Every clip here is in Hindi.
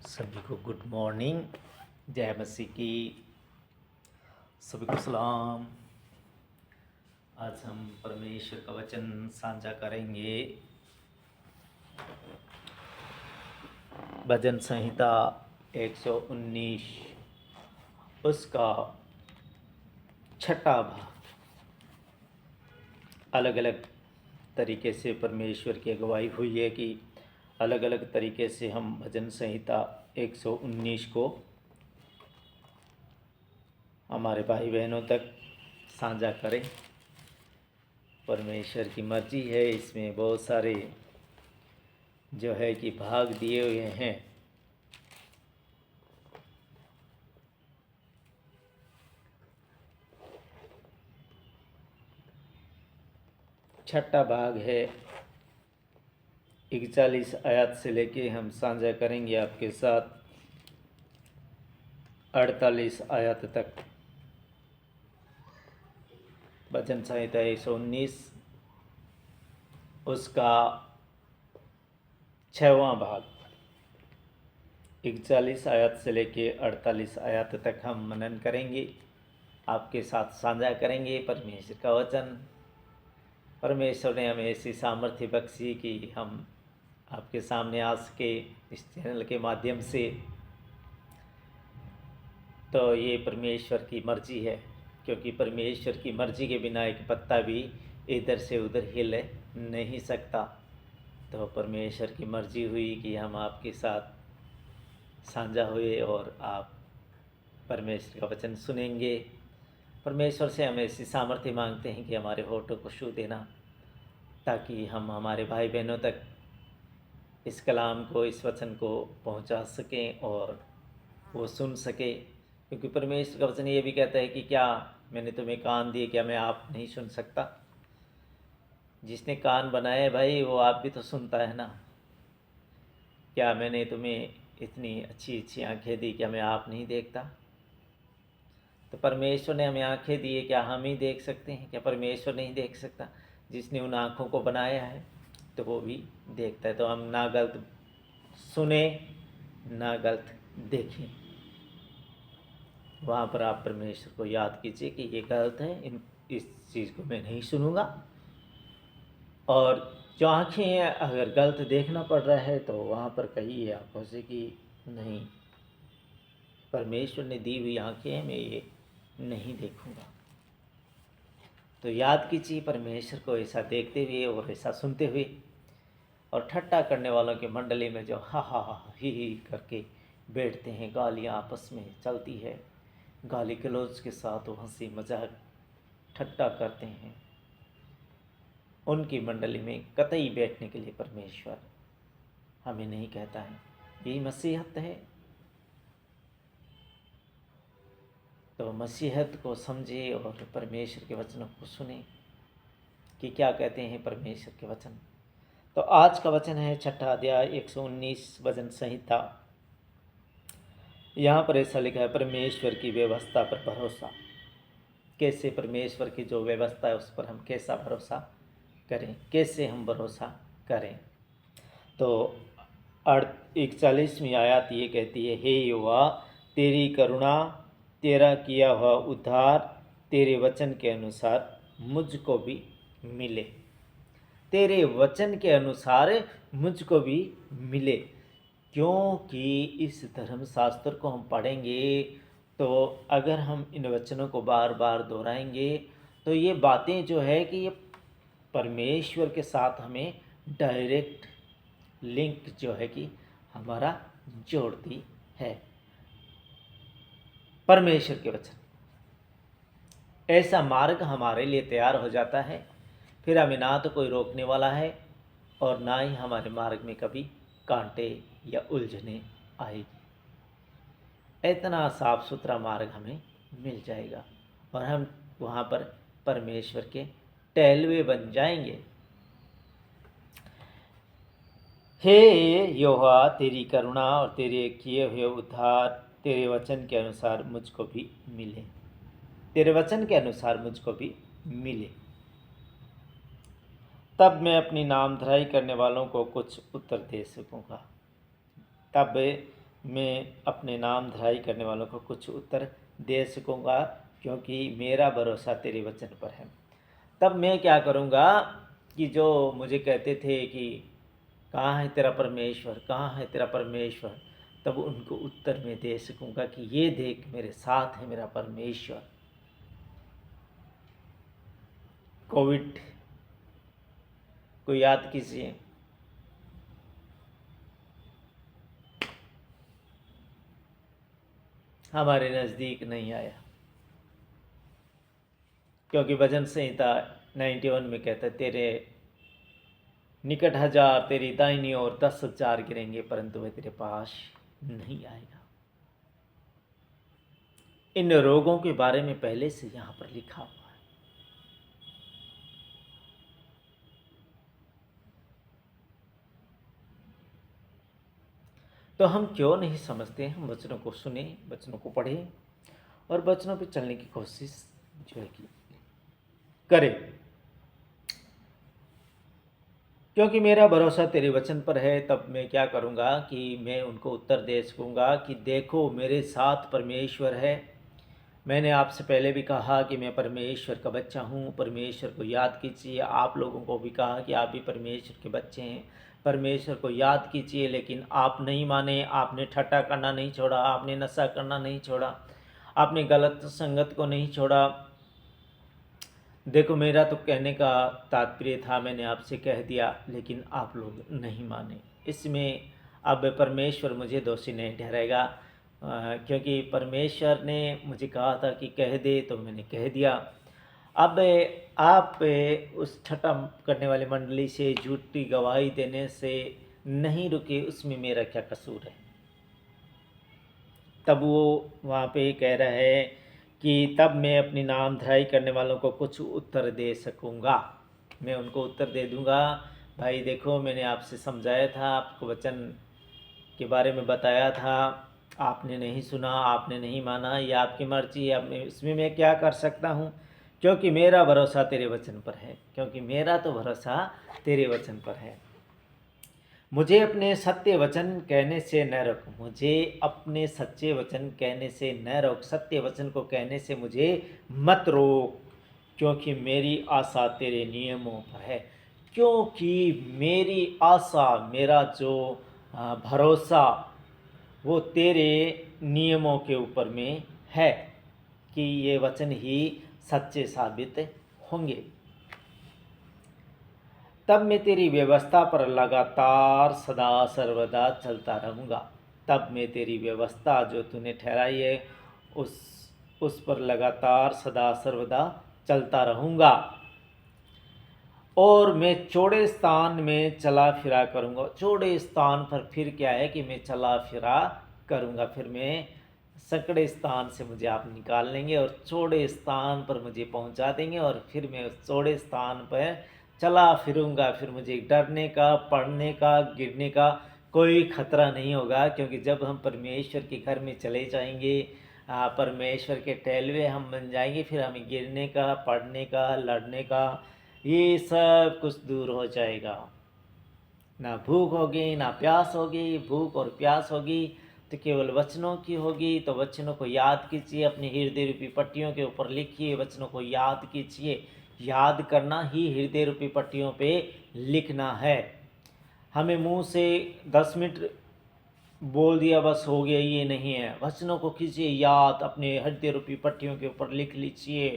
सभी को गुड मॉर्निंग। जय मसीह की। सभी को सलाम। आज हम परमेश्वर का वचन साझा करेंगे। भजन संहिता 119 उसका छठा भाग। अलग अलग तरीके से परमेश्वर की अगुवाई हुई है कि अलग अलग तरीके से हम भजन संहिता 119 को हमारे भाई बहनों तक साझा करें। परमेश्वर की मर्जी है। इसमें बहुत सारे जो है कि भाग दिए हुए हैं। छठा भाग है 41 आयत से लेके हम साझा करेंगे आपके साथ 48 आयत तक। भजन संहिता 119 उसका 6वां भाग 41 आयत से लेके 48 आयत तक हम मनन करेंगे, आपके साथ साझा करेंगे परमेश्वर का वचन। परमेश्वर ने हमें ऐसी सामर्थ्य बख्शी कि हम आपके सामने आ सके इस चैनल के माध्यम से। तो ये परमेश्वर की मर्जी है, क्योंकि परमेश्वर की मर्जी के बिना एक पत्ता भी इधर से उधर हिल नहीं सकता। तो परमेश्वर की मर्जी हुई कि हम आपके साथ साझा हुए और आप परमेश्वर का वचन सुनेंगे। परमेश्वर से हम ऐसी सामर्थ्य मांगते हैं कि हमारे होठों को छू देना, ताकि हम हमारे भाई बहनों तक इस कलाम को, इस वचन को पहुंचा सकें और वो सुन सके। क्योंकि परमेश्वर का वचन ये भी कहता है कि क्या मैंने तुम्हें कान दिए, क्या मैं आप नहीं सुन सकता? जिसने कान बनाए है भाई, वो आप भी तो सुनता है ना। क्या मैंने तुम्हें इतनी अच्छी अच्छी आँखें दी, क्या मैं आप नहीं देखता? तो परमेश्वर ने हमें आँखें दी है, क्या हम ही देख सकते हैं? क्या परमेश्वर नहीं देख सकता? जिसने उन आँखों को बनाया है तो वो भी देखता है। तो हम ना गलत सुने ना गलत देखें। वहाँ पर आप परमेश्वर को याद कीजिए कि ये गलत है, इस चीज़ को मैं नहीं सुनूंगा। और जो आँखें हैं, अगर गलत देखना पड़ रहा है तो वहाँ पर कहिए आँखों से कि नहीं, परमेश्वर ने दी हुई आँखें हैं, मैं ये नहीं देखूंगा। तो याद कीजिए परमेश्वर को ऐसा देखते हुए और ऐसा सुनते हुए। और ठट्टा करने वालों की मंडली में जो हा हा हा ही करके बैठते हैं, गालियाँ आपस में चलती है, गाली गलौज के साथ वो हंसी मजाक ठट्टा करते हैं, उनकी मंडली में कतई बैठने के लिए परमेश्वर हमें नहीं कहता है। यही मसीहत है। तो मसीहत को समझे और परमेश्वर के वचनों को सुने कि क्या कहते हैं परमेश्वर के वचन। तो आज का वचन है छठा अध्याय 119 भजन संहिता। यहाँ पर ऐसा लिखा है, परमेश्वर की व्यवस्था पर भरोसा। कैसे परमेश्वर की जो व्यवस्था है उस पर हम कैसा भरोसा करें, कैसे हम भरोसा करें। तो 41वीं आयत ये कहती है, हे यहोवा, तेरी करुणा, तेरा किया हुआ उद्धार तेरे वचन के अनुसार मुझको भी मिले। तेरे वचन के अनुसार मुझको भी मिले। क्योंकि इस धर्मशास्त्र को हम पढ़ेंगे तो अगर हम इन वचनों को बार बार दोहराएंगे तो ये बातें जो है कि ये परमेश्वर के साथ हमें डायरेक्ट लिंक जो है कि हमारा जोड़ती है। परमेश्वर के वचन, ऐसा मार्ग हमारे लिए तैयार हो जाता है। फिर हमें ना तो कोई रोकने वाला है और ना ही हमारे मार्ग में कभी कांटे या उलझने आएगी। इतना साफ सुथरा मार्ग हमें मिल जाएगा और हम वहाँ पर परमेश्वर के टहलुए बन जाएंगे। हे यहोवा, तेरी करुणा और तेरे किए हुए उद्धार तेरे वचन के अनुसार मुझको भी मिले। तेरे वचन के अनुसार मुझको भी मिले, तब मैं अपनी नामधराई करने वालों को कुछ उत्तर दे सकूँगा। तब मैं अपने नाम धराई करने वालों को कुछ उत्तर दे सकूँगा, क्योंकि मेरा भरोसा तेरे वचन पर है। तब मैं क्या करूँगा कि जो मुझे कहते थे कि कहाँ है तेरा परमेश्वर, कहाँ है तेरा परमेश्वर, तब उनको उत्तर मैं दे सकूँगा कि ये देख मेरे साथ है मेरा परमेश्वर। कोविड को याद कीजिए, हमारे नज़दीक नहीं आया, क्योंकि भजन संहिता 91 में कहता है तेरे निकट 1000 तेरी दाहिनी ओर 10,000 गिरेंगे, परंतु वह तेरे पास नहीं आएगा। इन रोगों के बारे में पहले से यहाँ पर लिखा हुआ है। तो हम क्यों नहीं समझते? हम वचनों को सुने, वचनों को पढ़ें और वचनों पे चलने की कोशिश जो है कि करें, क्योंकि मेरा भरोसा तेरे वचन पर है। तब मैं क्या करूँगा कि मैं उनको उत्तर दे सकूँगा कि देखो मेरे साथ परमेश्वर है। मैंने आपसे पहले भी कहा कि मैं परमेश्वर का बच्चा हूँ, परमेश्वर को याद कीजिए। आप लोगों को भी कहा कि आप भी परमेश्वर के बच्चे हैं, परमेश्वर को याद कीजिए, लेकिन आप नहीं माने। आपने ठट्टा करना नहीं छोड़ा, आपने नशा करना नहीं छोड़ा, आपने गलत संगत को नहीं छोड़ा। देखो मेरा तो कहने का तात्पर्य था, मैंने आपसे कह दिया, लेकिन आप लोग नहीं माने। इसमें अब परमेश्वर मुझे दोषी नहीं ठहराएगा, क्योंकि परमेश्वर ने मुझे कहा था कि कह दे, तो मैंने कह दिया। अब आप उस ठट्टा करने वाली मंडली से झूठी गवाही देने से नहीं रुके, उसमें मेरा क्या कसूर है? तब वो वहाँ पे कह रहा है कि तब मैं अपनी नाम धराई करने वालों को कुछ उत्तर दे सकूँगा। मैं उनको उत्तर दे दूँगा, भाई देखो मैंने आपसे समझाया था, आपको वचन के बारे में बताया था, आपने नहीं सुना, आपने नहीं माना, ये आपकी मर्जी है। अब इसमें मैं क्या कर सकता हूँ? क्योंकि मेरा भरोसा तेरे वचन पर है, क्योंकि मेरा तो भरोसा तेरे वचन पर है। मुझे अपने सत्य वचन कहने से न रोक, मुझे अपने सच्चे वचन कहने से न रोक, सत्य वचन को कहने से मुझे मत रोक, क्योंकि मेरी आशा तेरे नियमों पर है। क्योंकि मेरी आशा, मेरा जो भरोसा वो तेरे नियमों के ऊपर में है कि ये वचन ही सच्चे साबित होंगे। तब मैं तेरी व्यवस्था पर लगातार सदा सर्वदा चलता रहूँगा। तब मैं तेरी व्यवस्था जो तूने ठहराई है उस पर लगातार सदा सर्वदा चलता रहूँगा। और मैं चौड़े स्थान में चला फिरा करूँगा। चौड़े स्थान पर फिर क्या है कि मैं चला फिरा करूँगा, फिर मैं संकड़े स्थान से मुझे आप निकाल लेंगे और चौड़े स्थान पर मुझे पहुँचा देंगे, और फिर मैं उस चौड़े स्थान पर चला फिरूँगा। फिर मुझे डरने का, पड़ने का, गिरने का कोई खतरा नहीं होगा, क्योंकि जब हम परमेश्वर के घर में चले जाएंगे, परमेश्वर के टहलवे हम बन जाएंगे, फिर हमें गिरने का, पड़ने का, लड़ने का ये सब कुछ दूर हो जाएगा। ना भूख होगी, ना प्यास होगी। भूख और प्यास होगी तो केवल वचनों की होगी। तो वचनों को याद कीजिए, अपनी हृदय रूपी पट्टियों के ऊपर लिखिए, वचनों को याद कीजिए। याद करना ही हृदय रूपी पट्टियों पे लिखना है। हमें मुंह से 10 मिनट बोल दिया बस हो गया, ये नहीं है। वचनों को कीजिए याद, अपने हृदय रूपी पट्टियों के ऊपर लिख लीजिए,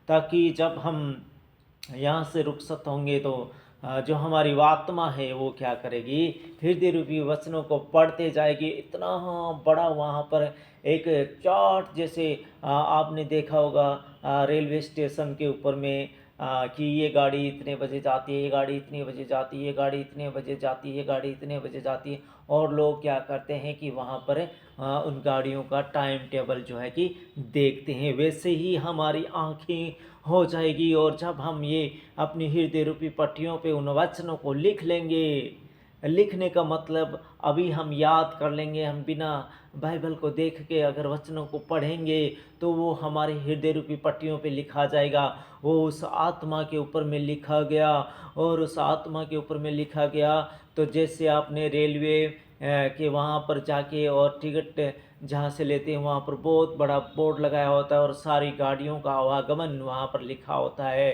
ताकि जब हम यहाँ से रुखसत होंगे तो जो हमारी आत्मा है वो क्या करेगी, हृदय रूपी वचनों को पढ़ते जाएगी। इतना बड़ा वहाँ पर एक चार्ट जैसे आपने देखा होगा रेलवे स्टेशन के ऊपर में कि ये गाड़ी इतने बजे जाती है, ये गाड़ी इतने बजे जाती है, ये गाड़ी इतने बजे जाती है, ये गाड़ी इतने बजे जाती है। और लोग क्या करते हैं कि वहाँ पर उन गाड़ियों का टाइम टेबल जो है कि देखते हैं। वैसे ही हमारी आँखें हो जाएगी, और जब हम ये अपनी हृदय रूपी पट्टियों पे उन वचनों को लिख लेंगे, लिखने का मतलब अभी हम याद कर लेंगे, हम बिना बाइबल को देख के अगर वचनों को पढ़ेंगे तो वो हमारे हृदय रूपी पट्टियों पे लिखा जाएगा। वो उस आत्मा के ऊपर में लिखा गया, और उस आत्मा के ऊपर में लिखा गया। तो जैसे आपने रेलवे कि वहाँ पर जाके और टिकट जहाँ से लेते हैं वहाँ पर बहुत बड़ा बोर्ड लगाया होता है और सारी गाड़ियों का आवागमन वहाँ पर लिखा होता है।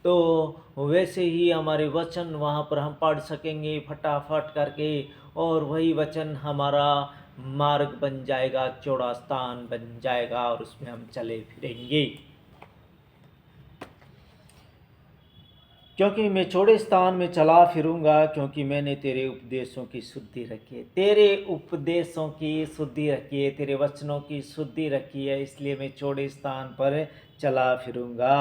तो वैसे ही हमारे वचन वहाँ पर हम पढ़ सकेंगे फटाफट करके, और वही वचन हमारा मार्ग बन जाएगा, चौड़ा स्थान बन जाएगा और उसमें हम चले फिरेंगे। क्योंकि मैं चौड़े स्थान में चला फिरूंगा, क्योंकि मैंने तेरे उपदेशों की शुद्धि रखी है। तेरे उपदेशों की शुद्धि रखी है, तेरे वचनों की शुद्धि रखी है, इसलिए मैं चौड़े स्थान पर चला फिरूंगा,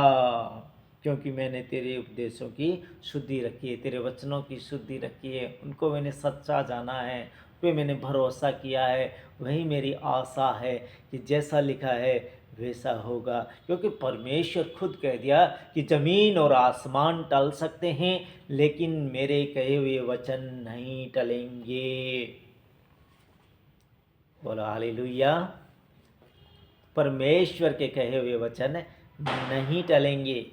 क्योंकि मैंने तेरे उपदेशों की शुद्धि रखी है, तेरे वचनों की शुद्धि रखी है। उनको मैंने सच्चा जाना है, उस पर मैंने भरोसा किया है। वही मेरी आशा है कि जैसा लिखा है वैसा होगा, क्योंकि परमेश्वर खुद कह दिया कि ज़मीन और आसमान टल सकते हैं लेकिन मेरे कहे हुए वचन नहीं टलेंगे। बोलो हालेलुया। परमेश्वर के कहे हुए वचन नहीं टलेंगे।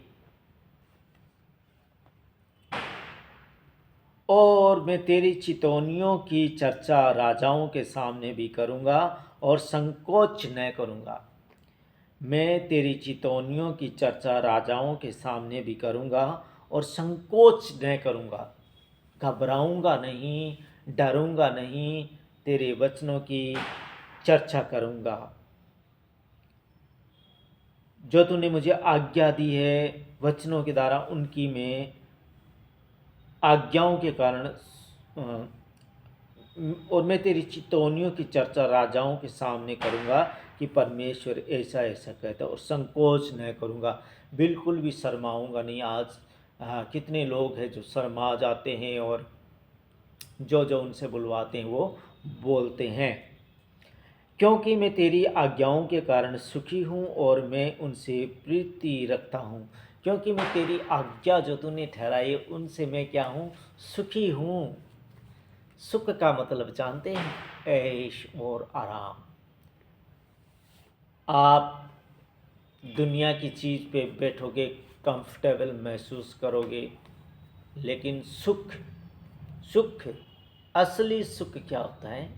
और मैं तेरी चितौनियों की चर्चा राजाओं के सामने भी करूँगा और संकोच न करूँगा। मैं तेरी चितौनियों की चर्चा राजाओं के सामने भी करूँगा और संकोच न करूँगा। घबराऊँगा नहीं, डरूँगा नहीं, तेरे वचनों की चर्चा करूँगा। जो तूने मुझे आज्ञा दी है वचनों के द्वारा, उनकी मैं आज्ञाओं के कारण और मैं तेरी चितौनियों की चर्चा राजाओं के सामने करूँगा कि परमेश्वर ऐसा ऐसा कहता है, और संकोच न करूँगा, बिल्कुल भी शर्माऊँगा नहीं। आज कितने लोग हैं जो शर्मा जाते हैं और जो जो उनसे बुलवाते हैं वो बोलते हैं। क्योंकि मैं तेरी आज्ञाओं के कारण सुखी हूँ और मैं उनसे प्रीति रखता हूँ। क्योंकि मैं तेरी आज्ञा जो तूने ठहराई उनसे मैं क्या हूँ, सुखी हूँ। सुख का मतलब जानते हैं, ऐश और आराम। आप दुनिया की चीज़ पे बैठोगे, कंफर्टेबल महसूस करोगे, लेकिन सुख सुख असली सुख क्या होता है?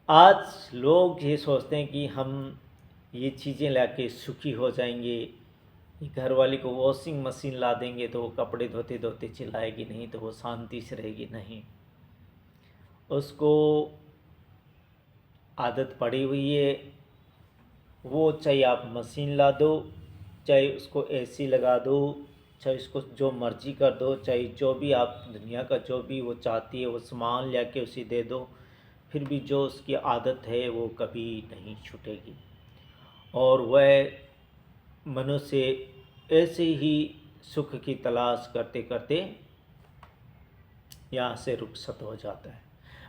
आज लोग ये सोचते हैं कि हम ये चीज़ें लाके सुखी हो जाएंगे, घर वाले को वॉशिंग मशीन ला देंगे तो वो कपड़े धोते धोते चिल्लाएगी नहीं, तो वो शांति से रहेगी नहीं। उसको आदत पड़ी हुई है, वो चाहे आप मशीन ला दो, चाहे उसको एसी लगा दो, चाहे उसको जो मर्जी कर दो, चाहे जो भी आप दुनिया का जो भी वो चाहती है वो सामान लेके उसे दे दो, फिर भी जो उसकी आदत है वो कभी नहीं छूटेगी। और वह मनुष्य ऐसे ही सुख की तलाश करते करते यहाँ से रुखसत हो जाता है।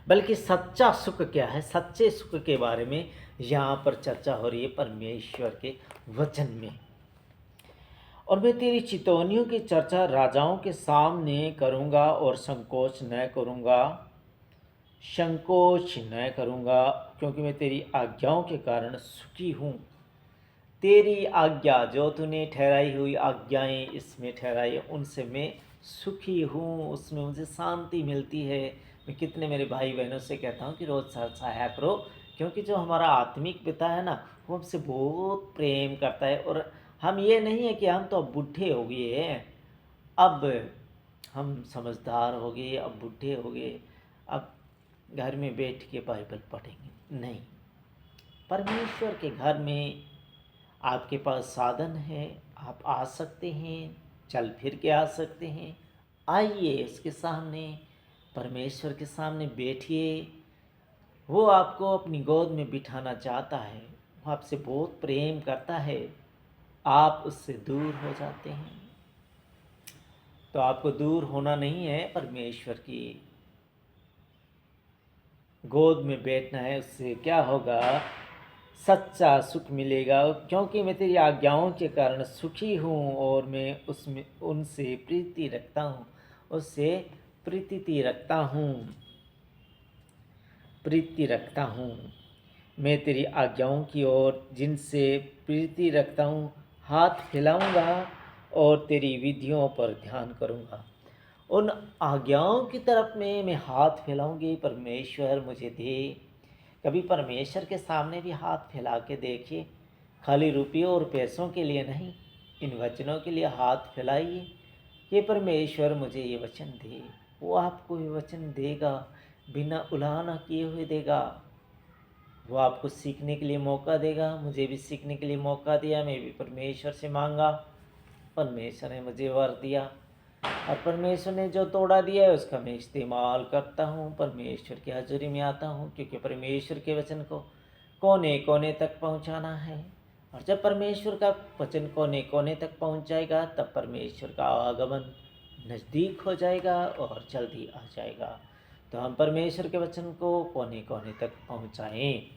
बल्कि सच्चा सुख क्या है, सच्चे सुख के बारे में यहाँ पर चर्चा हो रही है परमेश्वर के वचन में। और मैं तेरी चितौनियों की चर्चा राजाओं के सामने करूँगा और संकोच न करूँगा, संकोच न करूँगा, क्योंकि मैं तेरी आज्ञाओं के कारण सुखी हूँ। तेरी आज्ञा जो तूने ठहराई हुई आज्ञाएं इसमें ठहराई, उनसे मैं सुखी हूँ, उसमें मुझे शांति मिलती है। मैं कितने मेरे भाई बहनों से कहता हूँ कि रोज़ सहाया करो, क्योंकि जो हमारा आत्मिक पिता है ना, वो हमसे बहुत प्रेम करता है। और हम ये नहीं है कि हम तो अब बूढ़े हो गए हैं, अब हम समझदार हो गए, अब बूढ़े हो गए, अब घर में बैठ के बाइबल पढ़ेंगे। नहीं, परमेश्वर के घर में आपके पास साधन है, आप आ सकते हैं, चल फिर के आ सकते हैं। आइए उसके सामने, परमेश्वर के सामने बैठिए। वो आपको अपनी गोद में बिठाना चाहता है, वो आपसे बहुत प्रेम करता है। आप उससे दूर हो जाते हैं, तो आपको दूर होना नहीं है, परमेश्वर की गोद में बैठना है। उससे क्या होगा, सच्चा सुख मिलेगा। क्योंकि मैं तेरी आज्ञाओं के कारण सुखी हूँ और मैं उसमें उनसे प्रीति रखता हूँ, उससे प्रीति रखता हूँ, प्रीति रखता हूँ। मैं तेरी आज्ञाओं की ओर जिनसे प्रीति रखता हूँ हाथ फैलाऊँगा और तेरी विधियों पर ध्यान करूँगा। उन आज्ञाओं की तरफ में मैं हाथ फैलाऊंगी, परमेश्वर मुझे दे। कभी परमेश्वर के सामने भी हाथ फैला के देखिए, खाली रुपयों और पैसों के लिए नहीं, इन वचनों के लिए हाथ फैलाइए कि परमेश्वर मुझे ये वचन दे। वो आपको ये वचन देगा, बिना उलाहना किए हुए देगा। वो आपको सीखने के लिए मौका देगा। मुझे भी सीखने के लिए मौका दिया, मैं भी परमेश्वर से मांगा, परमेश्वर ने मुझे वर दिया, और परमेश्वर ने जो तोड़ा दिया है उसका मैं इस्तेमाल करता हूँ। परमेश्वर की हाज़ुरी में आता हूँ, क्योंकि परमेश्वर के वचन को कोने कोने तक पहुँचाना है। और जब परमेश्वर का वचन कोने कोने तक पहुँच जाएगा, तब परमेश्वर का आगमन नज़दीक हो जाएगा और जल्दी आ जाएगा। तो हम परमेश्वर के वचन को कोने कोने तक पहुँचाएँ।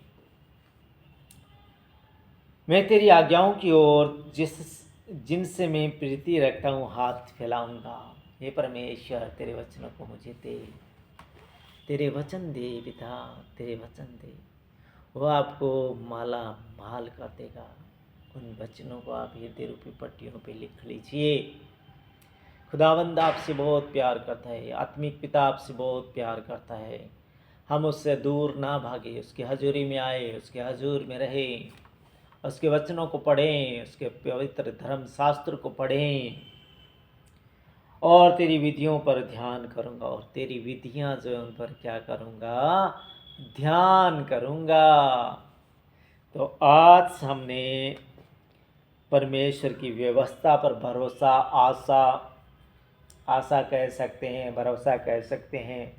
मैं तेरी आज्ञाओं की ओर जिनसे मैं प्रीति रखता हूँ हाथ फैलाऊंगा। हे परमेश्वर, तेरे वचनों को मुझे दे, तेरे वचन दे पिता, तेरे वचन दे। वो आपको माला माल कर देगा। उन वचनों को आप हृदय रूपी पट्टियों पे लिख लीजिए। खुदावंद आपसे बहुत प्यार करता है, आत्मिक पिता आपसे बहुत प्यार करता है। हम उससे दूर ना भागे, उसकी हजूरी में आए, उसके हजूर में रहें, उसके वचनों को पढ़ें, उसके पवित्र धर्म शास्त्र को पढ़ें, और तेरी विधियों पर ध्यान करूँगा। और तेरी विधियाँ जो उन पर क्या करूँगा, ध्यान करूँगा। तो आज हमने परमेश्वर की व्यवस्था पर भरोसा, आशा कह सकते हैं, भरोसा कह सकते हैं,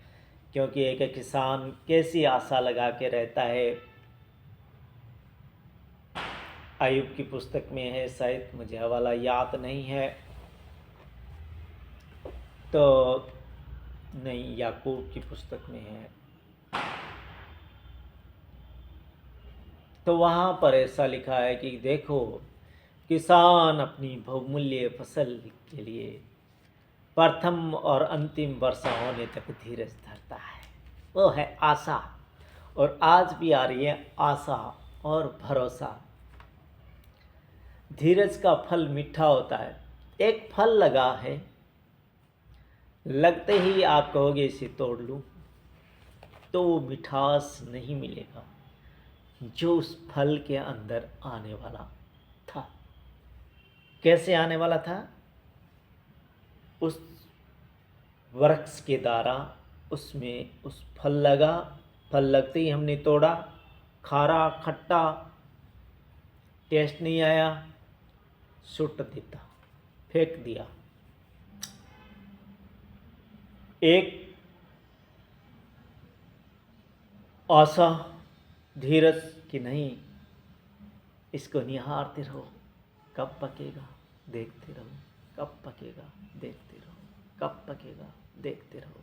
क्योंकि एक किसान कैसी आशा लगा के रहता है। अय्यूब की पुस्तक में है, शायद मुझे हवाला याद नहीं है, तो नहीं, याकूब की पुस्तक में है। तो वहाँ पर ऐसा लिखा है कि देखो, किसान अपनी बहुमूल्य फसल के लिए प्रथम और अंतिम वर्षा होने तक धीरज धरता है। वो है आशा। और आज भी आ रही है आशा और भरोसा। धीरज का फल मीठा होता है। एक फल लगा है, लगते ही आप कहोगे इसे तोड़ लूं, तो वो मिठास नहीं मिलेगा जो उस फल के अंदर आने वाला था। कैसे आने वाला था? उस वृक्ष के द्वारा उसमें उस फल लगा, फल लगते ही हमने तोड़ा, खारा खट्टा टेस्ट नहीं आया, सुट देता, फेंक दिया। एक आशा, धीरज कि नहीं, इसको निहारते रहो, कब पकेगा देखते रहो, कब पकेगा देखते रहो, कब पकेगा देखते रहो।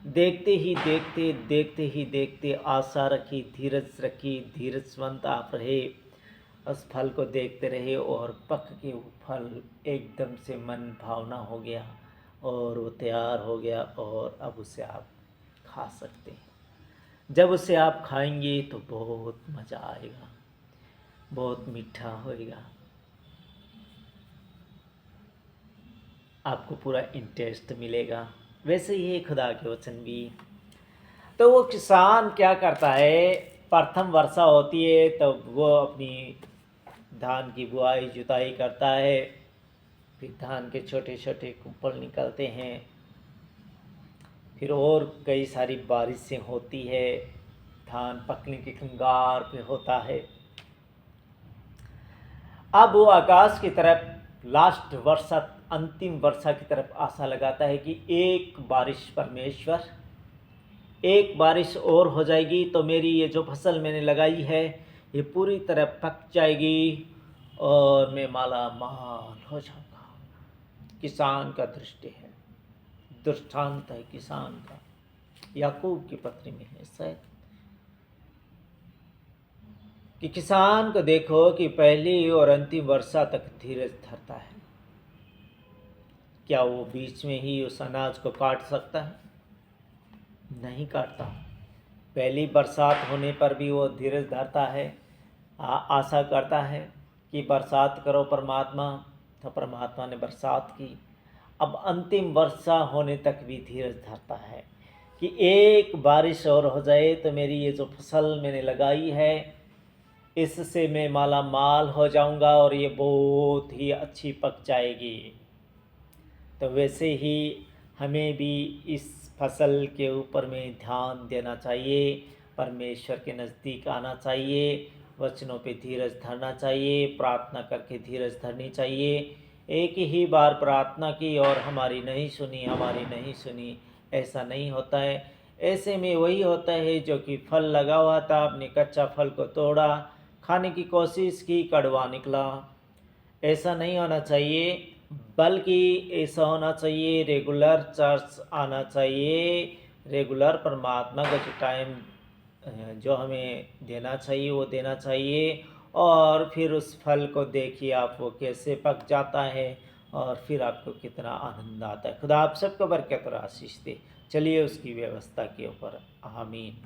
देखते ही देखते, देखते ही देखते आशा रखी, धीरज रखी, धीरजवंत आप रहे, उस फल को देखते रहे, और पक के वो फल एकदम से मन भावना हो गया और वो तैयार हो गया, और अब उसे आप खा सकते हैं। जब उसे आप खाएंगे तो बहुत मज़ा आएगा, बहुत मीठा होएगा, आपको पूरा इंटरेस्ट मिलेगा। वैसे ही खुदा के वचन भी। तो वो किसान क्या करता है, प्रथम वर्षा होती है तो वो अपनी धान की बुआई जुताई करता है, फिर धान के छोटे छोटे कुंपल निकलते हैं, फिर और कई सारी बारिशें होती है, धान पकने के कगार पे होता है। अब वो आकाश की तरफ लास्ट वर्षा, अंतिम वर्षा की तरफ आशा लगाता है कि एक बारिश परमेश्वर, एक बारिश और हो जाएगी तो मेरी ये जो फसल मैंने लगाई है ये पूरी तरह पक जाएगी और मैं माला माल हो जाऊंगा। किसान का दृष्टि है, दृष्टांत है किसान का, याकूब की पत्री में है शायद, कि किसान को देखो कि पहली और अंतिम वर्षा तक धीरज धरता है। क्या वो बीच में ही उस अनाज को काट सकता है? नहीं काटता। पहली बरसात होने पर भी वो धीरज धरता है, आशा करता है कि बरसात करो परमात्मा। तो परमात्मा ने बरसात की, अब अंतिम वर्षा होने तक भी धीरज धरता है कि एक बारिश और हो जाए तो मेरी ये जो फसल मैंने लगाई है इससे मैं माला माल हो जाऊंगा और ये बहुत ही अच्छी पक जाएगी। तो वैसे ही हमें भी इस फसल के ऊपर में ध्यान देना चाहिए, परमेश्वर के नज़दीक आना चाहिए, वचनों पे धीरज धरना चाहिए, प्रार्थना करके धीरज धरनी चाहिए। एक ही बार प्रार्थना की और हमारी नहीं सुनी, ऐसा नहीं होता है। ऐसे में वही होता है जो कि फल लगा हुआ था, अपने कच्चा फल को तोड़ा, खाने की कोशिश की, कड़वा निकला। ऐसा नहीं होना चाहिए, बल्कि ऐसा होना चाहिए रेगुलर चर्च आना चाहिए, रेगुलर परमात्मा का जो टाइम जो हमें देना चाहिए वो देना चाहिए, और फिर उस फल को देखिए आप वो कैसे पक जाता है और फिर आपको कितना आनंद आता है। खुदा आप सबको बरकत और आशीष दे। चलिए उसकी व्यवस्था के ऊपर आमीन।